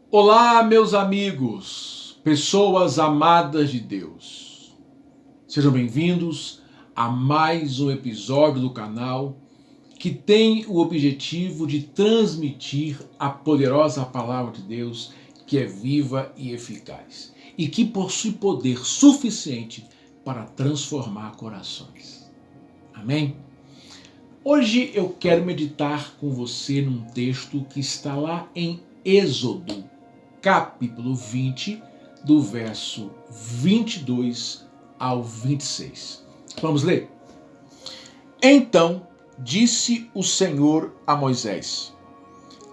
Olá, meus amigos, pessoas amadas de Deus. Sejam bem-vindos a mais um episódio do canal que tem o objetivo de transmitir a poderosa palavra de Deus, que é viva e eficaz e que possui poder suficiente para transformar corações. Amém? Hoje eu quero meditar com você num texto que está lá em Êxodo, capítulo 20, do verso 22 ao 26. Vamos ler? Então disse o Senhor a Moisés: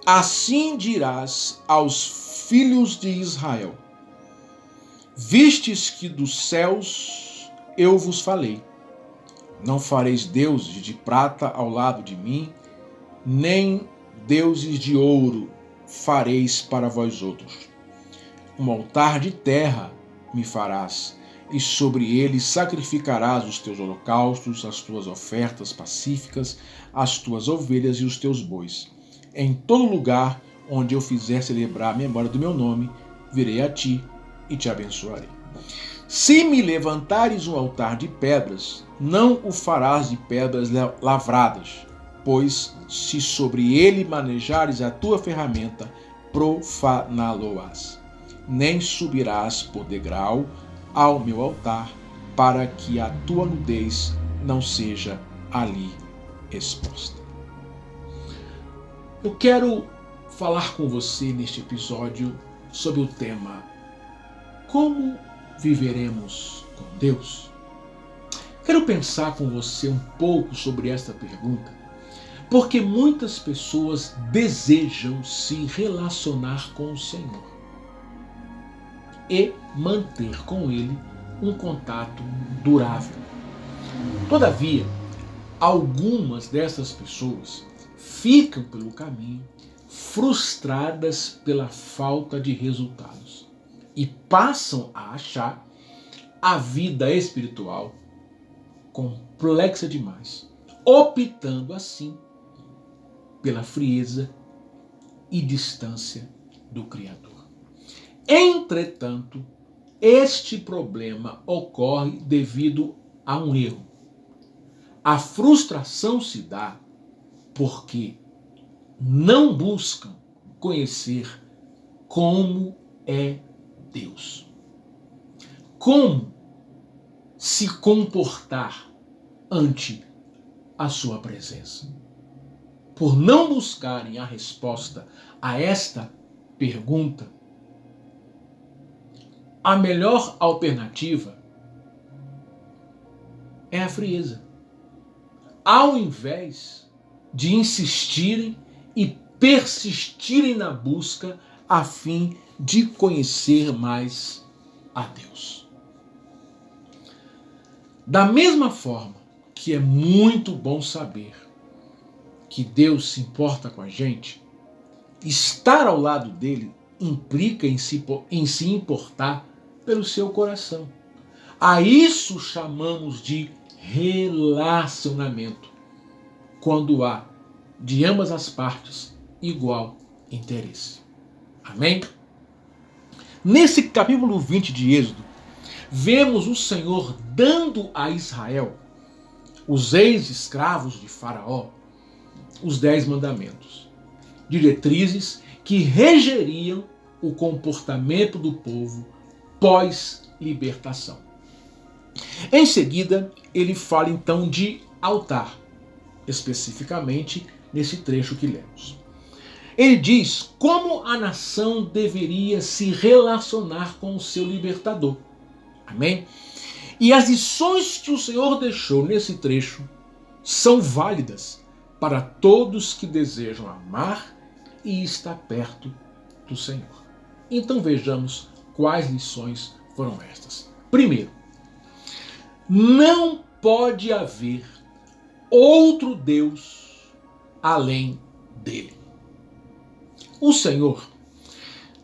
assim dirás aos filhos de Israel: vistes que dos céus eu vos falei. Não fareis deuses de prata ao lado de mim, nem deuses de ouro fareis para vós outros. Um altar de terra me farás, e sobre ele sacrificarás os teus holocaustos, as tuas ofertas pacíficas, as tuas ovelhas e os teus bois. Em todo lugar onde eu fizer celebrar a memória do meu nome, virei a ti e te abençoarei. Se me levantares um altar de pedras, não o farás de pedras lavradas, pois se sobre ele manejares a tua ferramenta, profaná-lo-ás. Nem subirás por degrau ao meu altar, para que a tua nudez não seja ali exposta. Eu quero falar com você neste episódio sobre o tema: como viveremos com Deus? Quero pensar com você um pouco sobre esta pergunta, porque muitas pessoas desejam se relacionar com o Senhor e manter com Ele um contato durável. Todavia, algumas dessas pessoas ficam pelo caminho frustradas pela falta de resultados e passam a achar a vida espiritual complexa demais, optando assim pela frieza e distância do Criador. Entretanto, este problema ocorre devido a um erro. A frustração se dá porque não buscam conhecer como é Deus. Como se comportar ante a sua presença. Por não buscarem a resposta a esta pergunta, a melhor alternativa é a frieza. Ao invés de insistirem e persistirem na busca a fim de conhecer mais a Deus. Da mesma forma que é muito bom saber que Deus se importa com a gente, estar ao lado dele implica em se importar pelo seu coração. A isso chamamos de relacionamento, quando há de ambas as partes igual interesse. Amém? Nesse capítulo 20 de Êxodo, vemos o Senhor dando a Israel, os ex-escravos de Faraó, os 10 mandamentos, diretrizes que regeriam o comportamento do povo pós-libertação. Em seguida, ele fala então de altar, especificamente nesse trecho que lemos. Ele diz como a nação deveria se relacionar com o seu libertador. Amém? E as lições que o Senhor deixou nesse trecho são válidas para todos que desejam amar e estar perto do Senhor. Então vejamos quais lições foram estas. Primeiro, não pode haver outro Deus além dele. O Senhor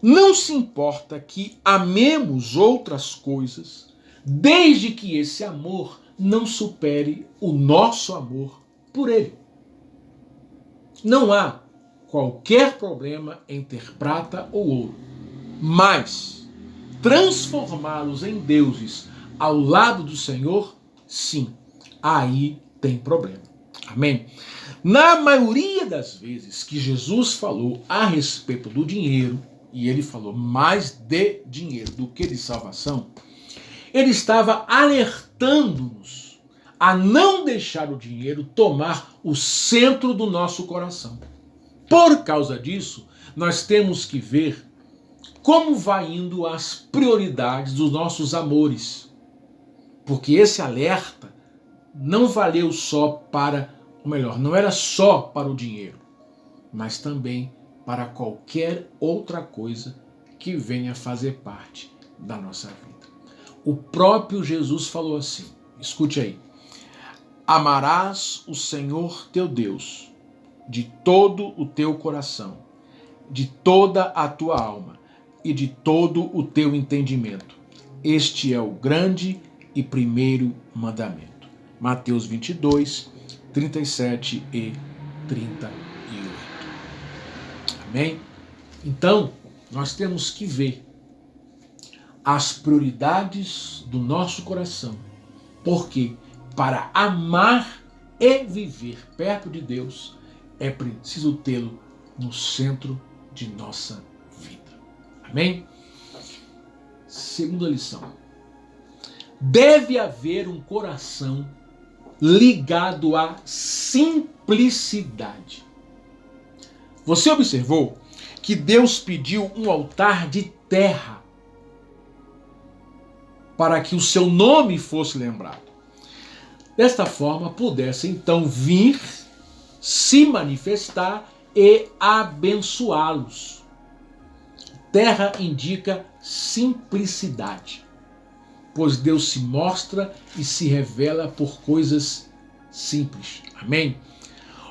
não se importa que amemos outras coisas, desde que esse amor não supere o nosso amor por ele. Não há qualquer problema em ter prata ou ouro, Mas transformá-los em deuses ao lado do Senhor, sim, aí tem problema. Amém? Na maioria das vezes que Jesus falou a respeito do dinheiro, e ele falou mais de dinheiro do que de salvação, ele estava alertando-nos a não deixar o dinheiro tomar o centro do nosso coração. Por causa disso, nós temos que ver como vai indo as prioridades dos nossos amores. Porque esse alerta não valeu só para, ou melhor, não era só para o dinheiro, mas também para qualquer outra coisa que venha fazer parte da nossa vida. O próprio Jesus falou assim, escute aí: amarás o Senhor teu Deus de todo o teu coração, de toda a tua alma e de todo o teu entendimento. Este é o grande e primeiro mandamento. Mateus 22, 37 e 38. Amém? Então, nós temos que ver as prioridades do nosso coração. Porque para amar e viver perto de Deus, é preciso tê-lo no centro de nossa vida. Amém? Segunda lição. Deve haver um coração ligado à simplicidade. Você observou que Deus pediu um altar de terra para que o seu nome fosse lembrado. Desta forma, pudesse então vir, se manifestar e abençoá-los. Terra indica simplicidade, pois Deus se mostra e se revela por coisas simples. Amém?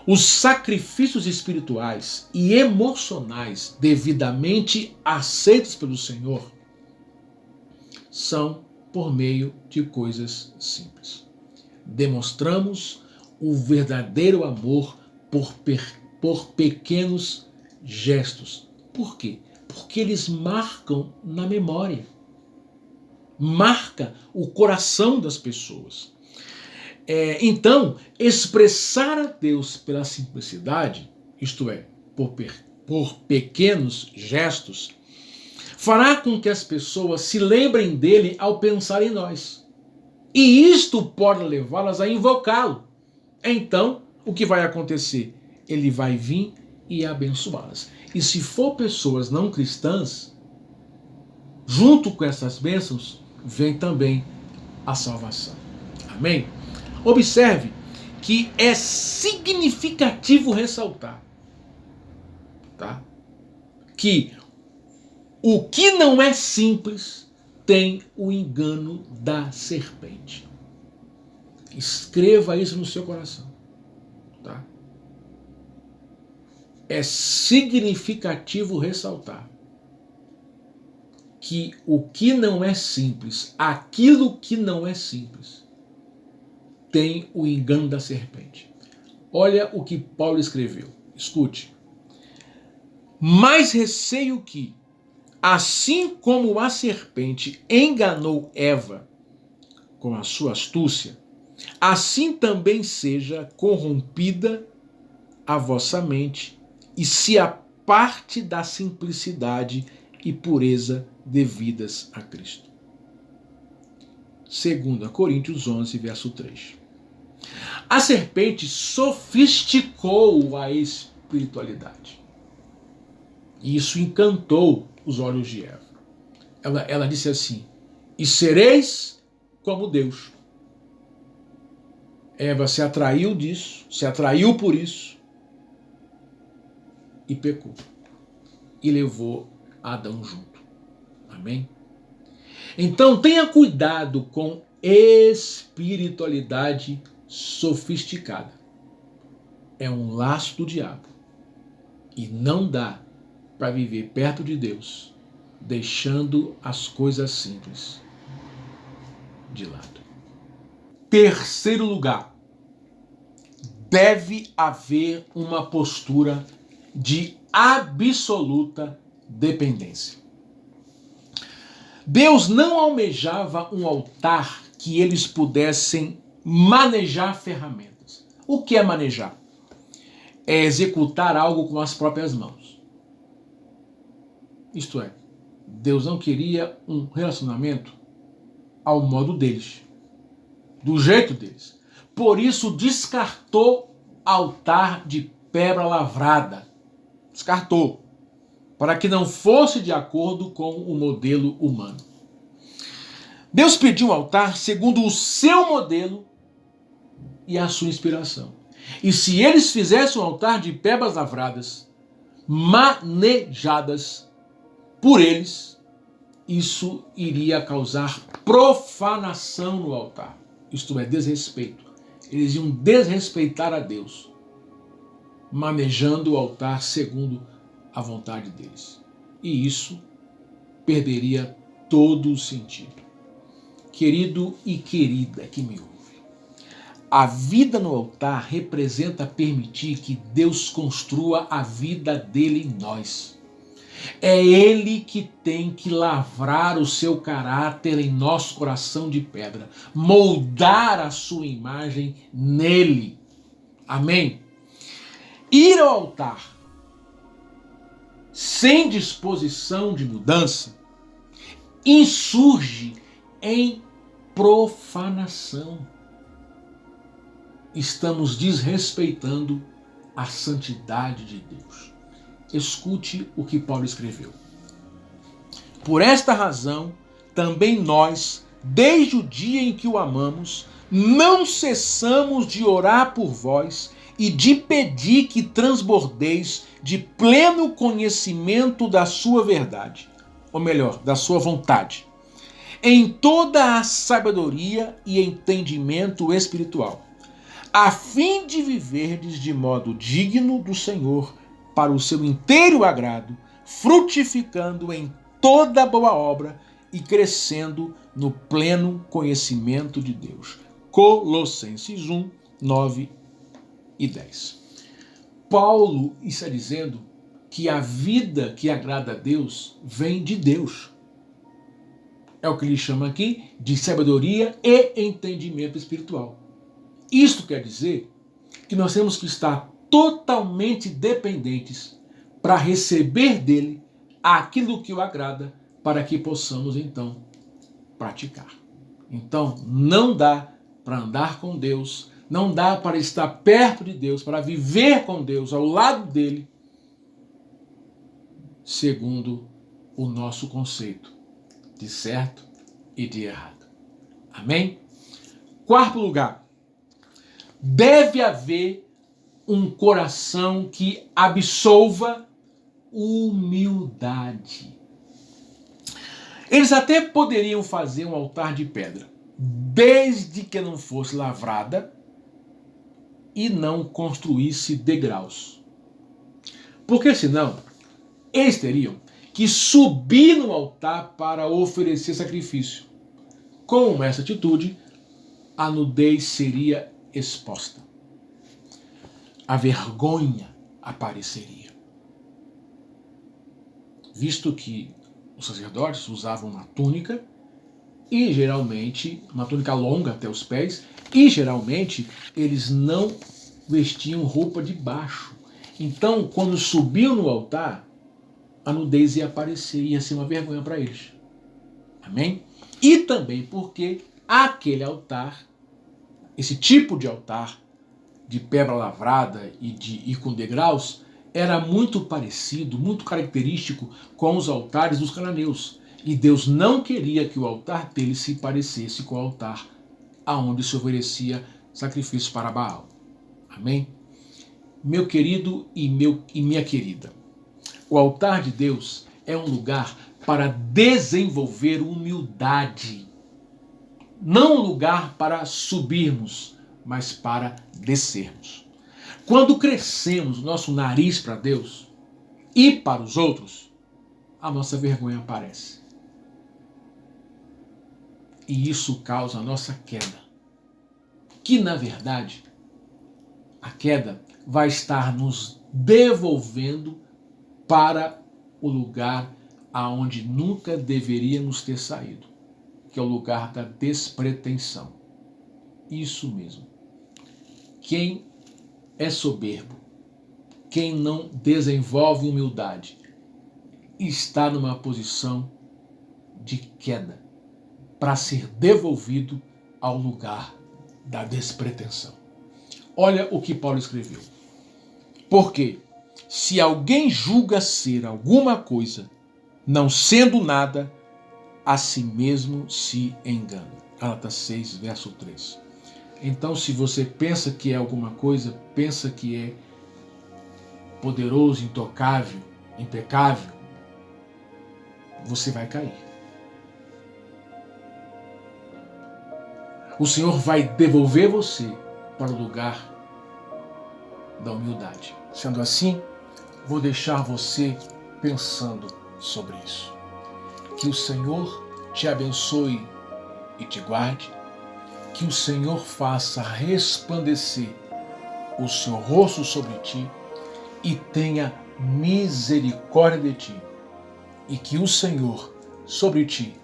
Os sacrifícios espirituais e emocionais devidamente aceitos pelo Senhor são por meio de coisas simples. Demonstramos o verdadeiro amor por pequenos gestos. Por quê? Porque eles marcam na memória. Marca o coração das pessoas. Então, expressar a Deus pela simplicidade, isto é, por pequenos gestos, fará com que as pessoas se lembrem dele ao pensar em nós. E isto pode levá-las a invocá-lo. Então, o que vai acontecer? Ele vai vir e abençoá-las. E se for pessoas não cristãs, junto com essas bênçãos, vem também a salvação. Amém? Observe que é significativo ressaltar, tá? Que o que não é simples tem o engano da serpente. Escreva isso no seu coração, tá? É significativo ressaltar que o que não é simples, aquilo que não é simples, tem o engano da serpente. Olha o que Paulo escreveu. Escute. Mas receio que, assim como a serpente enganou Eva com a sua astúcia, assim também seja corrompida a vossa mente e se aparte da simplicidade e pureza devidas a Cristo. 2 Coríntios 11, verso 3. A serpente sofisticou a espiritualidade. E isso encantou os olhos de Eva. Ela disse assim: e sereis como Deus. Eva se atraiu disso, se atraiu por isso e pecou. E levou Adão junto. Amém? Então tenha cuidado com espiritualidade sofisticada. É um laço do diabo. E não dá para viver perto de Deus, deixando as coisas simples de lado. Terceiro lugar, deve haver uma postura de absoluta dependência. Deus não almejava um altar que eles pudessem manejar ferramentas. O que é manejar? É executar algo com as próprias mãos. Isto é, Deus não queria um relacionamento ao modo deles, do jeito deles. Por isso descartou altar de pedra lavrada. Descartou, para que não fosse de acordo com o modelo humano. Deus pediu um altar segundo o seu modelo e a sua inspiração. E se eles fizessem um altar de pedras lavradas, manejadas por eles, isso iria causar profanação no altar. Isto é, desrespeito. Eles iam desrespeitar a Deus, manejando o altar segundo a vontade deles. E isso perderia todo o sentido. Querido e querida que me ouve, a vida no altar representa permitir que Deus construa a vida dele em nós. É Ele que tem que lavrar o seu caráter em nosso coração de pedra, moldar a sua imagem nele. Amém? Ir ao altar sem disposição de mudança insurge em profanação. Estamos desrespeitando a santidade de Deus. Escute o que Paulo escreveu. Por esta razão, também nós, desde o dia em que o amamos, não cessamos de orar por vós e de pedir que transbordeis de pleno conhecimento da sua verdade, ou melhor, da sua vontade, em toda a sabedoria e entendimento espiritual, a fim de viverdes de modo digno do Senhor, para o seu inteiro agrado, frutificando em toda boa obra e crescendo no pleno conhecimento de Deus. Colossenses 1, 9 e 10. Paulo está dizendo que a vida que agrada a Deus vem de Deus. É o que ele chama aqui de sabedoria e entendimento espiritual. Isto quer dizer que nós temos que estar totalmente dependentes para receber dele aquilo que o agrada, para que possamos então praticar. Então não dá para andar com Deus, não dá para estar perto de Deus, para viver com Deus ao lado dele, segundo o nosso conceito de certo e de errado. Amém? Quarto lugar, deve haver um coração que absolva humildade. Eles até poderiam fazer um altar de pedra, desde que não fosse lavrada e não construísse degraus. Porque senão, eles teriam que subir no altar para oferecer sacrifício. Com essa atitude, a nudez seria exposta. A vergonha apareceria. Visto que os sacerdotes usavam uma túnica, e geralmente, uma túnica longa até os pés, e geralmente eles não vestiam roupa de baixo. Então, quando subiam no altar, a nudez ia aparecer, ia ser uma vergonha para eles. Amém? E também porque aquele altar, esse tipo de altar, de pedra lavrada e com degraus, era muito parecido, muito característico com os altares dos cananeus. E Deus não queria que o altar dele se parecesse com o altar aonde se oferecia sacrifício para Baal. Amém? Meu querido e minha querida, o altar de Deus é um lugar para desenvolver humildade. Não um lugar para subirmos, mas para descermos. Quando crescemos o nosso nariz para Deus e para os outros, a nossa vergonha aparece. E isso causa a nossa queda. Que, na verdade, a queda vai estar nos devolvendo para o lugar aonde nunca deveríamos ter saído, que é o lugar da despretensão. Isso mesmo. Quem é soberbo, quem não desenvolve humildade, está numa posição de queda para ser devolvido ao lugar da despretensão. Olha o que Paulo escreveu. Porque se alguém julga ser alguma coisa, não sendo nada, a si mesmo se engana. Gálatas 6, verso 3. Então, se você pensa que é alguma coisa, pensa que é poderoso, intocável, impecável, você vai cair. O Senhor vai devolver você para o lugar da humildade. Sendo assim, vou deixar você pensando sobre isso. Que o Senhor te abençoe e te guarde. Que o Senhor faça resplandecer o seu rosto sobre ti e tenha misericórdia de ti. E que o Senhor sobre ti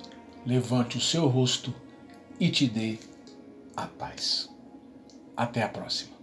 levante o seu rosto e te dê a paz. Até a próxima.